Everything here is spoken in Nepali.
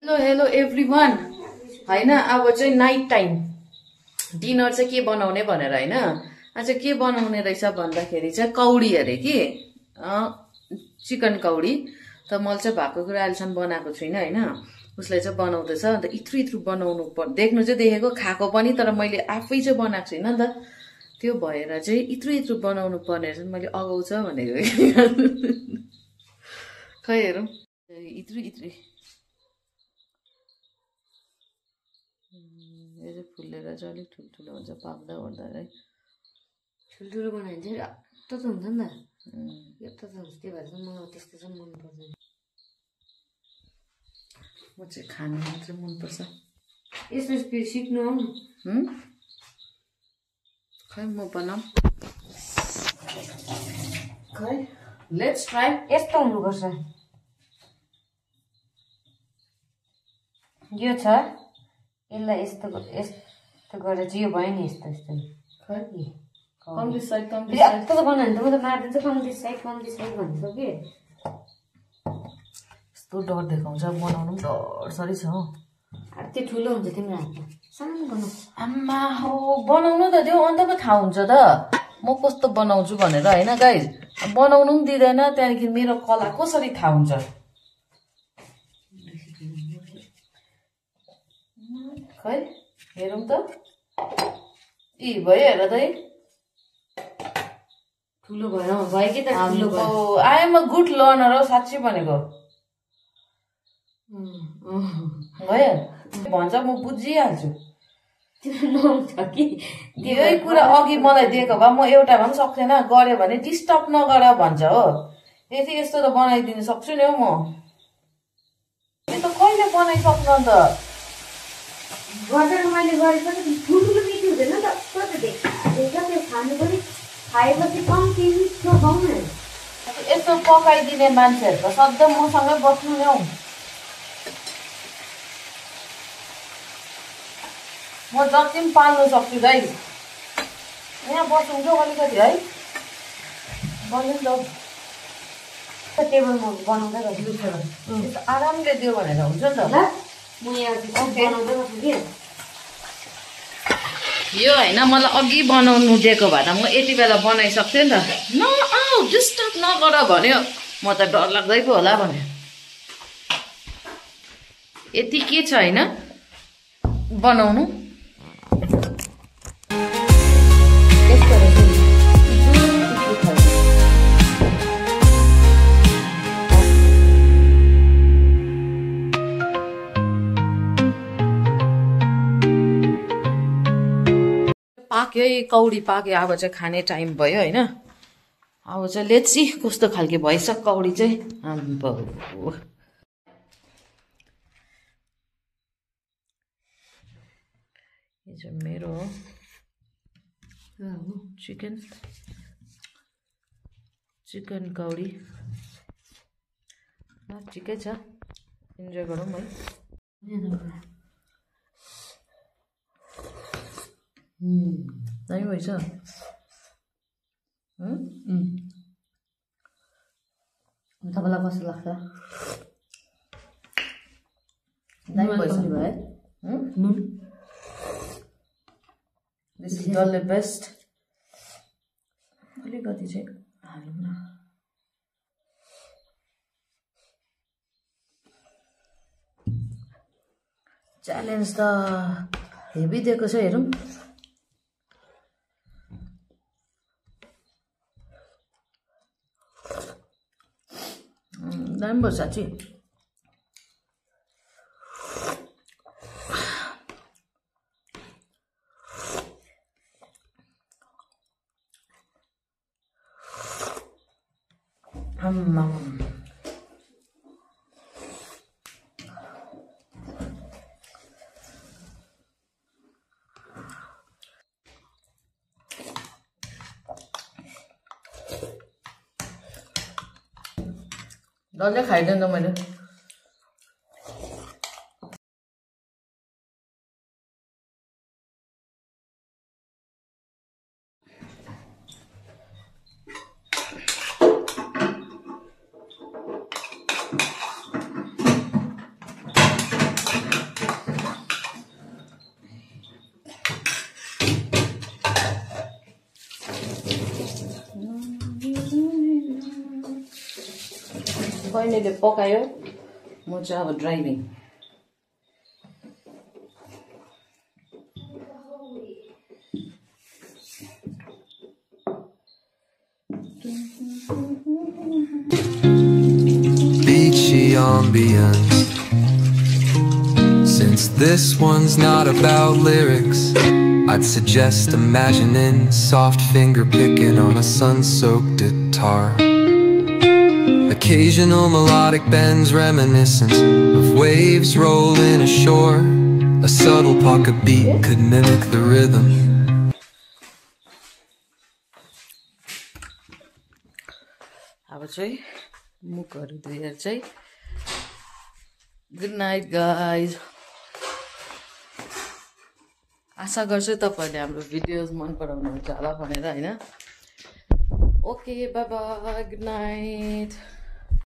हेलो हेलो एभ्रीवान हैन अब चाहिँ नाइट टाइम डिनर चाहिँ के बनाउने भनेर हैन आज के बनाउने रहेछ भन्दाखेरि चाहिँ कौडी अरे कि चिकन कौडी त मैले चाहिँ भएको कुरा अहिलेसम्म बनाएको छुइनँ हैन उसले चाहिँ बनाउँदैछ अन्त इत्रु इत्रु बनाउनु देख्नु चाहिँ देखेको खाएको पनि तर मैले आफै चाहिँ बनाएको छुइनँ नि त त्यो भएर चाहिँ इत्रु इत्रु बनाउनु पर्ने रहेछ मैले अगाउँछ भनेको खै हेरौँ इत्रु इत्रु यो चाहिँ फुलेर चाहिँ अलिक ठुल्ठुलो हुन्छ पाक्दा ओर्दा है ठुल्ठुलो बनायो भने चाहिँ रक्त त हुन्छ नि त यत्रो त हुन्छ त्यही भएर चाहिँ मलाई त्यस्तो चाहिँ मन पर्दैन म चाहिँ खानु मात्रै मनपर्छ यसमा फेरि सिक्नु आउनु खै म बनाऊँ खै लेट्स ट्राई यस्तो हुनुपर्छ यो छ यसलाई यस्तो यस्तो गरेर चाहिँ यो भयो नि यस्तो यस्तो खै कम्ती साइड यस्तो त बनायो भने त म त मारिदिन्छु कम्ती साइड भनिसक्यो कि यस्तो डर देखाउँछ बनाउनु पनि डरसरी छ हौ त्यो ठुलो हुन्छ तिम्रो हातमा सानो बनाऊ आम्मा हो बनाउनु त त्यो अन्त पो थाहा हुन्छ त म कस्तो बनाउँछु भनेर होइन गाइज बनाउनु पनि दिँदैन त्यहाँदेखि मेरो कला कसरी थाहा हुन्छ खै हेरौँ त यी भयो हेर त है ठुलो भयो कि त ठुलो भयो I am a good learner हो साँच्ची भनेको भयो भन्छ म बुझिहाल्छु यही कुरा अघि मलाई दिएको भए म एउटा भए पनि सक्थेन गऱ्यो भने डिस्टर्ब नगर भन्छ हो यति यस्तो त बनाइदिनु सक्छु नि हौ म यो त कहिले बनाइसक्नु अन्त गरेर मैले गरेपछि ठुल्ठुलो मिठो हुँदैन नि त त्यो खानु पनि खाएपछि कम्ती मिठो पाउनु यस्तो पकाइदिने मान्छेहरू त सधैँ मसँगै बस्नु नि हौ म जति पनि पाल्नु सक्छु गाइस यहाँ बसौँ क्या अलिकति है बन्यो नि त टेबलमा बनाउँदै गर्छु आरामले दियो भनेर हुन्छ नि त ल म यहाँ बनाउँदै गर्छु कि यो होइन मलाई अघि बनाउनु दिएको भए त म यति बेला बनाइसक्थेँ नि त न आऊ डिस्टर्ब नगर भन्यो म त डर लाग्दै पो होला भन्यो यति के छ होइन बनाउनु पाक्यो कौडी पाक्यो अब चाहिँ खाने टाइम भयो होइन अब चाहिँ लेट्स सी कस्तो खालके भएछ कौडी चाहिँ आम्बो यो चाहिँ मेरो चिकन कौडी ठिकै छ इन्जोय गरौँ है दामी भएछ तपाईँलाई कस्तो लाग्छ दामी भएछ दिस इज डल्ले बेस्ट अलिकति चाहिँ हालौँ न च्यालेन्ज त हेभी दिएको छ हेरौँ दामी भयो साँच्ची डल्लै खाइदिएँ त मैले बहिनीले पकायो म चाहिँ अब driving Beachy ambience. Since this one's not about lyrics, I'd suggest imagining soft finger picking on a sun-soaked guitar. Occasional melodic bends reminiscent of waves rolling ashore. A subtle pocket beat could mimic the rhythm. अब चाहिँ मुखहरू धोएर चाहिँ गुड नाइट गाइज आशा गर्छु तपाईँहरूले हाम्रो भिडियोज मन पराउनुहुन्छ होला भनेर हैन okay bye bye good night